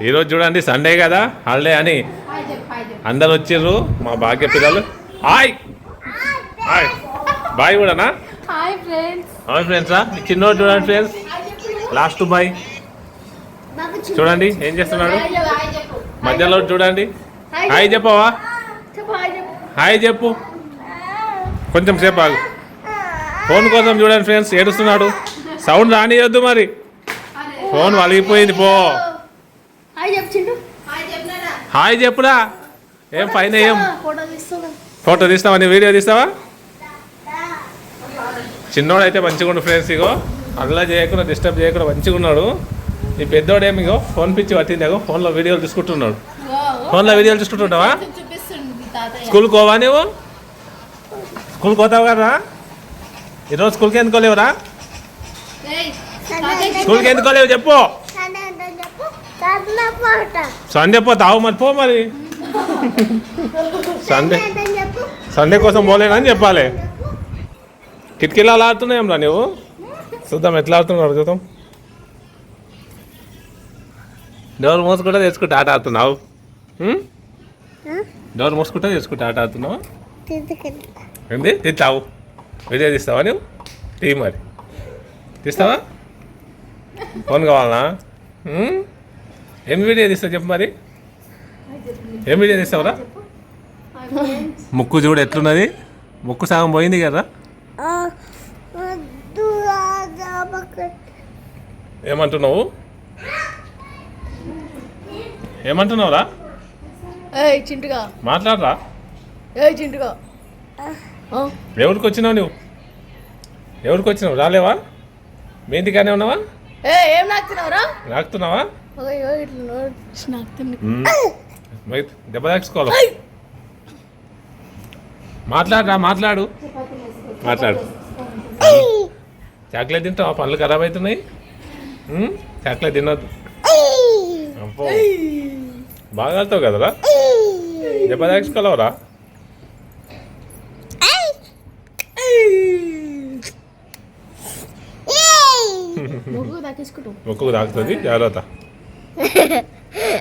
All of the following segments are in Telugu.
ఈరోజు చూడండి సండే కదా, హాలిడే అని అందరు వచ్చిర్రు. మా భాగ్య పిల్లలు హాయ్ హాయ్ బాయ్ కూడానా? Hi friends. హాయ్ ఫ్రెండ్సా? చిన్నోడు చూడండి ఫ్రెండ్స్, లాస్ట్ బాయ్ చూడండి ఏం చేస్తున్నాడు. మధ్యలో చూడండి. హాయ్ చెప్పవా? హాయ్ చెప్పు. కొంచెం సేపు ఆగు. ఫోన్ కోసం చూడండి ఫ్రెండ్స్, ఏడుస్తున్నాడు. సౌండ్ రానియొద్దు మరి, ఫోన్ వలిగిపోయింది. పో హాయ్ చెప్పురా. ఏం పైన ఏం ఫోటో తీస్తావా? నీ వీడియో తీస్తావా? చిన్నోడు అయితే మంచిగా ఉండు ఫ్రెండ్స్. ఇగో అలా చేయకుండా డిస్టర్బ్ చేయకుండా మంచిగా ఉన్నాడు. ఈ పెద్దోడేమి ఇగో ఫోన్ పిచ్చి పట్టింది. అగో ఫోన్లో వీడియోలు తీసుకుంటున్నాడు. ఫోన్లో వీడియోలు తీసుకుంటుంటావా? స్కూల్కి పోవా నువ్వు? స్కూల్కి పోతావు కదా? ఈరోజు స్కూల్కి ఎందుకోలేవురా? స్కూల్కి ఎందుకోలేవు చెప్పు. సండే పోతావు మరి, పో మరి. సండే కోసం పోలేనని చెప్పాలి. కిటికీలు అలా ఆడుతున్నాయేం రా నువ్వు? చూద్దాం ఎట్లా ఆడుతున్నావు చూద్దాం. డోర్ మోసుకుంటా తెచ్చుకుంటే ఆట ఆడుతున్నావు. డోర్ మోసుకుంటా తెచ్చుకుంటే ఆట ఆడుతున్నావు. ఏంది తీస్తావు? వీడియో తీస్తావా నువ్వు? తీ మరి. తీస్తావా? ఫోన్ కావాలనా? ఏం వీడియో తీస్తావు చెప్పు మరి. ఏం వీడియో తీస్తావురా? ముక్కు చూడు ఎట్లున్నది. ముక్కు సగం పోయింది కదా. ఏమంటున్నావు? ఏమంటున్నావురా? చింటుగా మాట్లాడరా. చింటుగా ఎవరికి వచ్చినావు నువ్వు? ఎవరికి వచ్చినావు? రాలేవా? మీ ఇంటికానే ఉన్నావా? ఏం నాకుతున్నావురా? నాకుతున్నావా? దెబ్బ తాకించుకోవాలి. మాట్లాడరా, మాట్లాడు. మాట్లాడు. చాక్లెట్ తింటావా? పనులు ఖరాబ్ అవుతున్నాయి. చాక్లెట్ తినొద్దు. అబ్బో బాగా వెళ్తావు కదరా. దెబ్బ తాకించుకోలేవరా? ముక్కుకు తాకుతుంది, జాగ్రత్త.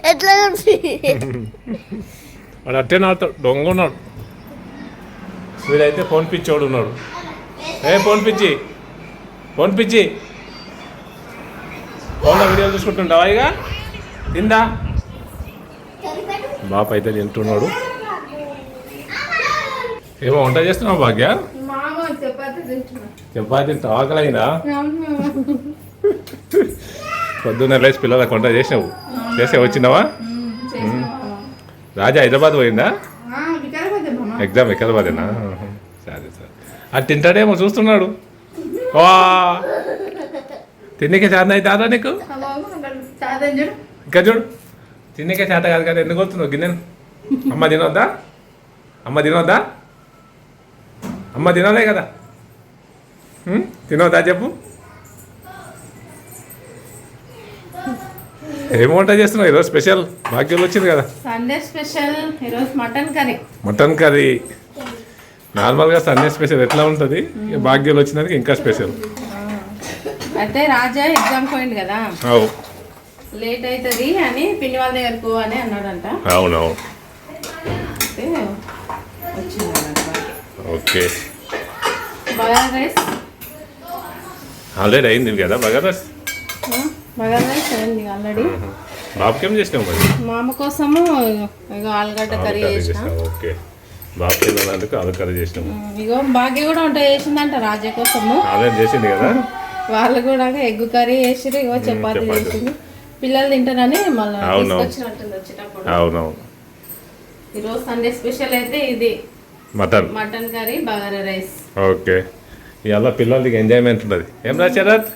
ఎట్లా వాడు అట్టే నాడుతాడు, దొంగ ఉన్నాడు. వీడైతే ఫోన్ పిచ్చోడు ఉన్నాడు. ఫోన్ పిచ్చి, ఫోన్ పిచ్చి. ఫోన్లో వీడియోలు చూసుకుంటుంటావా? ఇక తిందా? బాప అయితే తింటున్నాడు. ఏమో వంట చేస్తున్నావు భాగ్య? చపాతి తింటావు? ఆకలైందా? పొద్దున్న లేచి పిల్లలకు వంట చేసావు? చేసే వచ్చినావా? రాజా హైదరాబాద్ పోయిందా? ఎగ్జామ్ వికారాబాదేనా? సరే సరే. అది తింటాడేమో చూస్తున్నాడు. వా తిన్నకే చేత అవుతారా నీకు? ఇంకా చూడు, తిన్నకే చేత కాదు కదా, ఎందుకు వస్తున్నావు గిన్నెను? అమ్మ తినొద్దా? అమ్మ తినొద్దా? అమ్మ తినాలే కదా. తినొద్దా చెప్పు. ఏం వంట చేస్తున్నావు ఈరోజు? స్పెషల్ భాగ్యం వచ్చింది కదా, సండే స్పెషల్ ఈరోజు మటన్ కర్రీ. Mutton curry. నార్మల్గా సండే స్పెషల్ ఎట్లా ఉంటుంది, భాగ్యం వచ్చినందుకు ఇంకా స్పెషల్. అయితే రాజా ఎగ్జామ్ పోయింది కదా, లేట్ అవుతుంది అని పిన్ని వాళ్ళ దగ్గరకు పోవాలి అన్నాడంట. అవునవును. ఓకే. బగారా రైస్ ఆల్రెడీ అయింది కదా. బగారా రైస్ అయింది ఆల్రెడీ. బాబుకి ఏం చేసినావు మరి? మా అమ్మ కోసము ఇగో ఆలుగడ్డ కర్రీ చేసిన. ఓకే. బాబు తినడానికి ఆలు కర్రీ చేసినాము. ఇగో భాగ్య కూడా వంట చేసిందంట రాజా కోసము. ఆల్రెడీ చేసింది కదా. వాళ్ళు కూడా ఎగ్ కర్రీ చేసిరు. ఇగో చపాతీ చేసింది. పిల్లలు తింటారని మళ్ళీ తీసుకొచ్చినట్టుంది వచ్చేటప్పుడు. అవునవును. ఈరోజు సండే స్పెషల్ అయితే ఇది mutton curry bagara rice. Okay. ఇవాళ పిల్లలకి ఎంజాయ్మెంట్ ఉంటుంది. ఏం రా శరత్?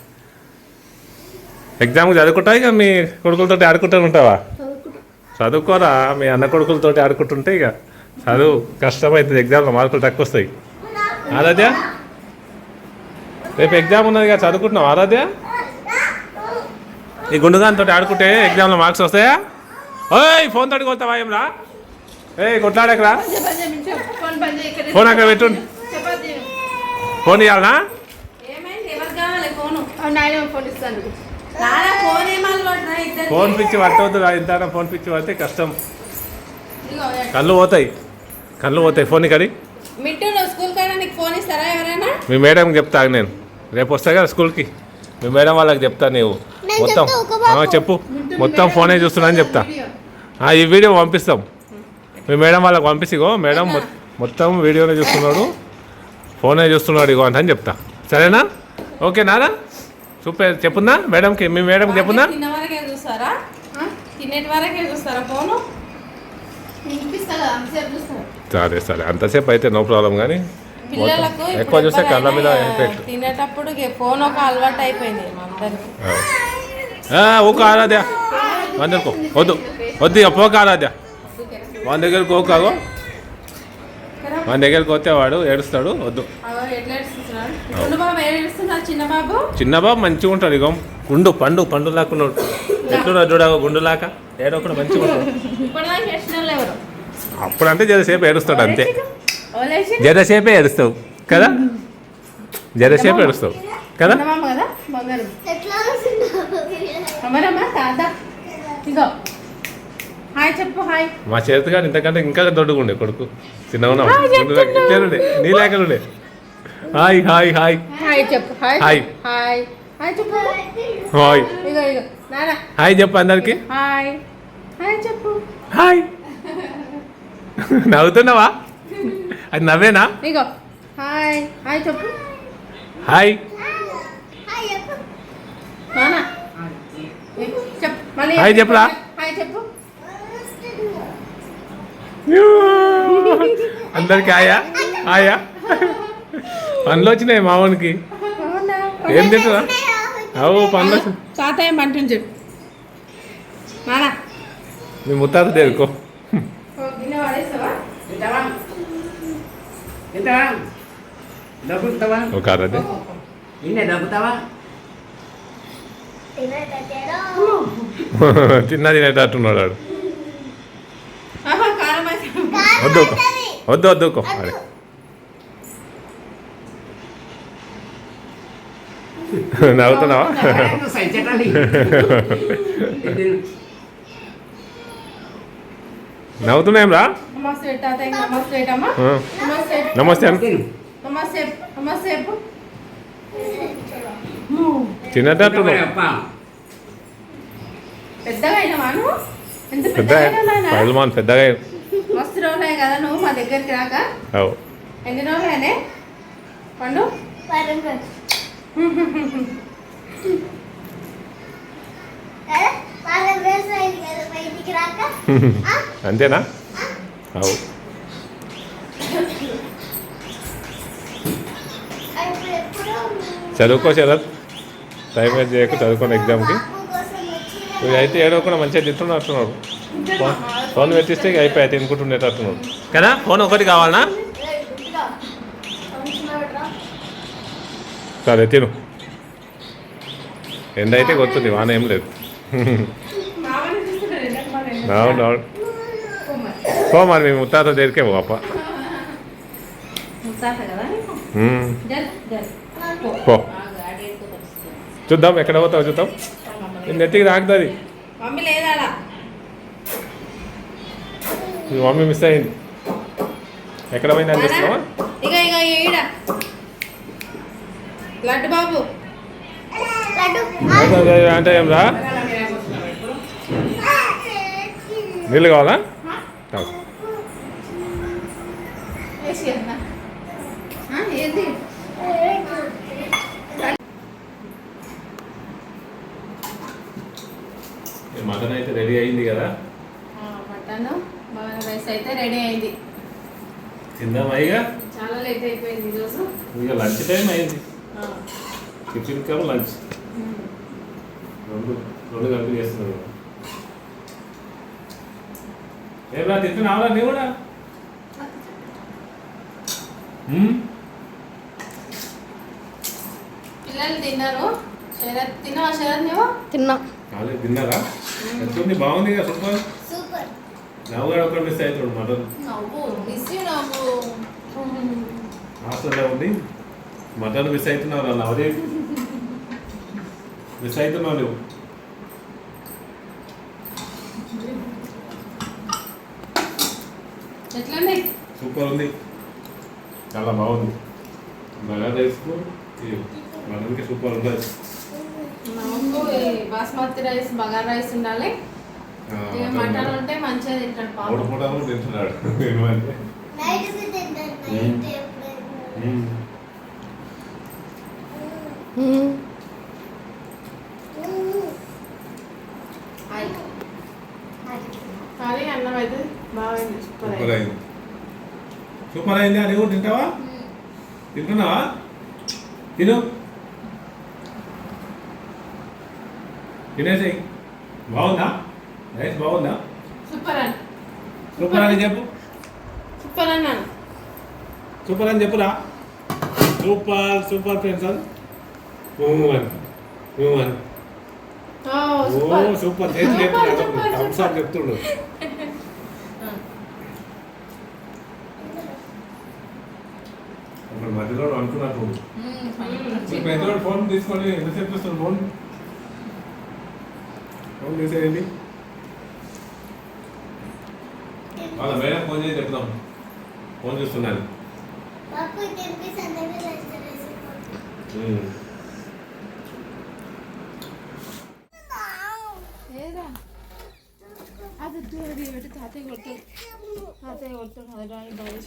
ఎగ్జామ్కి చదువుకుంటావు ఇక మీ కొడుకులతో ఆడుకుంటూ ఉంటావా? చదువుకోరా, మీ అన్న కొడుకులతో ఆడుకుంటుంటే ఇక చదువు కష్టమవుతుంది. ఎగ్జామ్లో మార్కులు తక్కువ వస్తాయి. ఆరాధ్య రేపు ఎగ్జామ్ ఉన్నది కదా, చదువుకుంటున్నావు ఆరాధ్య? ఈ గుండుగానితో ఆడుకుంటే ఎగ్జామ్లో మార్క్స్ వస్తాయా? ఓయ్ ఫోన్ తోటి కొడతావా? ఏం రా? కొట్లాడకరా. ఫోన్ అక్కడ పెట్టు. ఫోన్ ఇవ్వాలనా? నాన్న ఫోన్ ఏం అలవాటు రా ఇద్దరికి? ఫోన్ పిచ్చి పట్టవద్దు ఇంత ఫోన్ పిచ్చి పడితే కష్టం, ఇదిగో, కళ్ళు పోతాయి ఫోన్ కడి. మిట్టు నువ్వు స్కూల్ కైనా నీకు ఫోన్ ఇస్తారా ఎవరైనా? మీ మేడంకి చెప్తా నేను, రేపు వస్తా కదా స్కూల్కి, మీ మేడం వాళ్ళకి చెప్తా నీవు మొత్తం చెప్పు, మొత్తం ఫోనే చూస్తున్నా అని చెప్తా. ఈ వీడియో పంపిస్తాం, మీ మేడం వాళ్ళకి పంపిసిగో, మేడం మొత్తం వీడియోనే చూస్తున్నాడు, ఫోనే చూస్తున్నాడు ఇగో అని చెప్తా. సరేనా? ఓకే నానా సూపర్. చెప్పుందా మేడంకి, మీ మేడంకి చెప్పుందా? తిన్న వరకే చూస్తారా? తినేటి వరకే చూస్తారా ఫోను? సరే అంతసేపు అయితే నో ప్రాబ్లం, కానీ పిల్లలకు ఎక్కువ చూస్తే కళ్ళ మీద ఎఫెక్ట్. తినేటప్పుడు ఫోన్ ఒక అలవాటు అయిపోయింది అందరికి. ఓకే ఆరాధ్య వందరుకో, వద్దు ఇక పోక ఆరాధ్య, మన దగ్గరకు పోకాగో, మన దగ్గరికి పోతే వాడు ఏడుస్తాడు, వద్దు. చిన్న బాబు మంచిగా ఉంటాడు, ఇక పండు లాక్కున్నాడు, ఎట్లున్నాడు చూడగా గుండులాక, ఏడో కూడా మంచిగా ఉంటాడు. అప్పుడంటే జరసేపు ఏడుస్తాడు అంతే, జరసేపే ఏడుస్తావు కదా, జరసేపు ఏడుస్తావు కదా. హాయ్ చెప్పు. హాయ్. మా చేతిగా ఇంతకంటే ఇంకా దొడ్డుకుండే కొడుకు, చిన్నగా నీలేకలుండే. హాయ్ హాయ్ హాయ్ హాయ్ చెప్పు. హాయ్ హాయ్ హాయ్ హాయ్ చెప్పు. హాయ్ ఇగో నానా హాయ్ చెప్పు అందరికి. హాయ్ హాయ్ చెప్పు. హాయ్. నవ్వుతున్నావా? అది నవ్వేనా? ఇగో హాయ్ హాయ్ చెప్పు. హాయ్ నానా చెప్పు మళ్ళీ. హాయ్ చెప్పురా. హాయ్ చెప్పు. అందరికి హాయా పనులు వచ్చినాయి మామూలుకి. ఏం తింటురా? పనులు వచ్చి తాతయ్య అంటుంది నానా. మీ ముత్తాత దేరుకో. గిన్నె వాడేస్తావా? ఒక అరదే తిన్నా తినేటట్టున్నాడు వాడు. వద్దుకో అరే నవ్వుతున్నావా? నవ్వుతున్నాం రా. నమస్తే తినేటట్టున్నావు. పెద్దగా మస్తు రోజులే కదా నువ్వు మా దగ్గరికి రాక. ఎన్ని రోజులైనా పండు? అంతేనా? అవు చదువుకో శరత్, టైం వేస్ట్ చేయకు, చదువుకోండి ఎగ్జామ్కి. అయితే ఏడో కూడా మంచిగా తింటున్నట్టున్నాడు, ఫోన్ పెట్టిస్తే అయిపోయాయి తినుకుంటుండేటట్టున్నాడు కదా. ఫోన్ ఒకటి కావాలనా? సరే తిను, ఎండ అయితే కొడుతుంది, వాన ఏం లేదు. అవును పో మరి, మేము ముత్తాత దగ్గరికే పాప. పో చూద్దాం ఎక్కడ పోతావు చూద్దాం. నెత్తికి తాకుతుంది. మీ మమ్మీ మిస్ అయింది, ఎక్కడ పోయింది అని చూస్తున్నావా? లడ్డు బాబు అంటే ఏం రా? నీళ్ళు కావాలా? మటన్ అయితే రెడీ అయింది కదా. మటన్ రైస్ అయితే రెడీ అయింది. తిందామా? ఇక చాలా లేట్ అయిపోయింది ఈరోజు. ఇక లంచ్ టైం అయింది, టిఫిన్ కమ్ లంచ్ రెండు కలిపి చేస్తున్నారు. ఏమన్నా తింటున్నావా నీ కూడా? పిల్లలు తిన్నారు. శరత్ తిన్నావా? శరత్ నువ్వు? తిన్నారా? ఎంత బాగుంది కదా, సూపర్. నవ్వు కూడా ఒకటి మిస్ అవుతాడు మటన్. హాస్టల్లో ఉండి మటన్ మిస్ అవుతున్నావు నవ్వదే. మిస్ అవుతున్నావు నువ్వు. ఎట్లండి? సూపర్ ఉంది, చాలా బాగుంది. బగారా రైస్కు మనకి సూపర్ ఉంటుంది. నాకు ఈ బాస్మతి రైస్ బగారా రైస్ ఉండాలి. ఇక మటన్ ఉంటే మంచిగా తింటాడు పాపం. 3 పూటలు తింటున్నాడు. కానీ అన్నం అయితే బాగుంది, సూపర్ సూపర్ అయింది. సూపర్ అయింది. అది కూడా తింటావా? తింటున్నావా? తిను, తినేసి. బాగుందా రైస్? బాగుందా? సూపర్ అని సూపర్ అని చెప్పు. సూపర్ అన్నాను. సూపర్ అని చెప్పురా. సూపర్ సూపర్ ఫ్రెండ్స్ అని సూపర్ థమ్స్అప్ చెప్తుండు. ఇప్పుడు మధ్యలో అనుకున్నట్టు పెద్దోడు ఫోన్ తీసుకొని ఎంతసేపు చూస్తాడు? ఫోన్ తీసేయండి. వాళ్ళ మేడం ఫోన్ చేసి చెప్తాం ఫోన్ చూస్తున్నాను. అది పెట్టి తాతయ్య కొట్టాడు, తాతయ్య కొట్టాడు. అది రాయి బాగా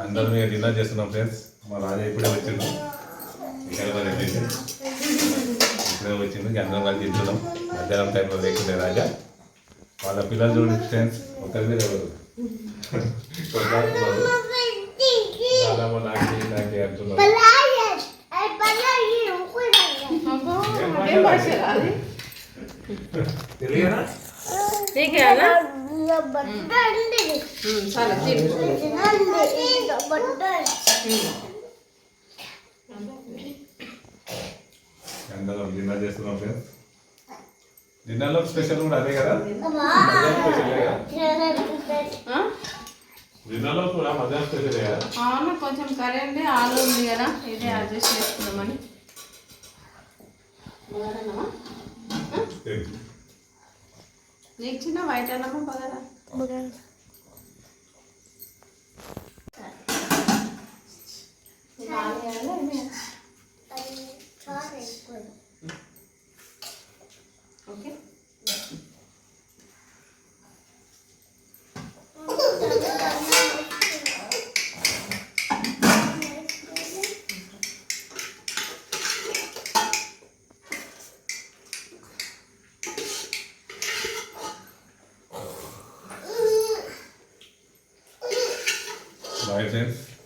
అందరం మేము డిన్నర్ చేస్తున్నాం ఫ్రెండ్స్. మా రాజా ఇప్పుడే వచ్చిండు, ఇప్పుడే వచ్చిండు. అందరం కలిసి తింటున్నాం. మధ్యాహ్నం టైంలో లేకుండే రాజా. వాళ్ళ పిల్లలు చూడండి ఫ్రెండ్స్, ఒకరి మీద ఎవరు నాకే అంటున్నారు. తెలియదా? అందరం డిన్నర్ చేస్తున్నాం ఫ్రెండ్స్. డిన్నర్లో స్పెషల్ కూడా అదే కదా, డిన్నర్లో కూడా మధ్యాహ్నం స్పెషల్ కదా. అవును, కొంచెం కర్రీ ఉంది, ఆలు ఉంది కదా, ఇదే అడ్జస్ట్ చేసుకుందామని. నీకు చిన్న వైట్ అన్నమా బగారా? ఓకే. Bye friends.